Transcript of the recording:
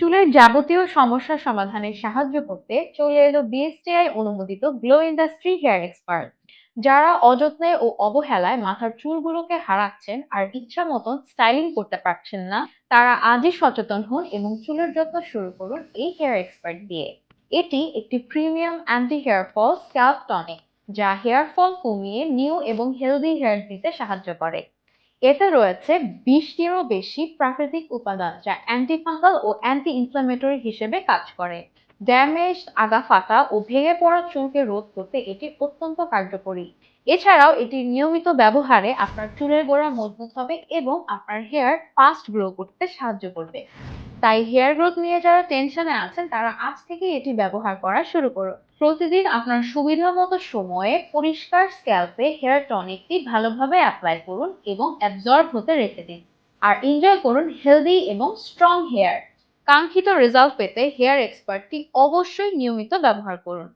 চুলের যাবতীয় সমস্যা সমাধানে সাহায্য করতে চলে এলো বিএসটিআই অনুমোদিত গ্লো ইন্ডাস্ট্রি হেয়ার এক্সপার্ট, যারা অযত্নে ও অবহেলায় মাথার চুলগুলোকে হারাচ্ছেন আর ইচ্ছা মতন স্টাইলিং করতে পারছেন না। তারা আজই সচেতন হন এবং চুলের যত্ন শুরু করুন এই হেয়ার এক্সপার্ট দিয়ে। এটি একটি premium anti hair fall scalp tonic, যা হেয়ার ফল কমিয়ে নিউ এবং হেলদি হেয়ার দিতে সাহায্য করে। এতে রয়েছে 20টিরও বেশি প্রাকৃতিক উপাদান যা অ্যান্টিফাঙ্গাল ও অ্যান্টি ইনফ্ল্যামেটরি হিসেবে কাজ করে। ড্যামেজ, আগা ফাটা ও ভেঙে পড়া চুলকে রোধ করতে এটি অত্যন্ত কার্যকরী। এছাড়াও এটি নিয়মিত ব্যবহারে আপনার চুলের গোড়া মজবুত হবে এবং আপনার হেয়ার ফাস্ট গ্রো করতে সাহায্য করবে। তাই হেয়ার গ্রোথ নিয়ে যারা টেনশনে আছেন তারা আজ থেকেই এটি ব্যবহার করা শুরু করুন। প্রতিদিন আপনার সুবিধামতো সময়ে পরিষ্কার স্ক্যাল্পে হেয়ার টনিকটি ভালোভাবে অ্যাপ্লাই করুন এবং অ্যাবজর্ব হতে রেখে দিন। আর এনজয় করুন হেলদি এবং স্ট্রং হেয়ার। কাঙ্ক্ষিত রেজাল্ট পেতে হেয়ার এক্সপার্টটি অবশ্যই নিয়মিত ব্যবহার করুন।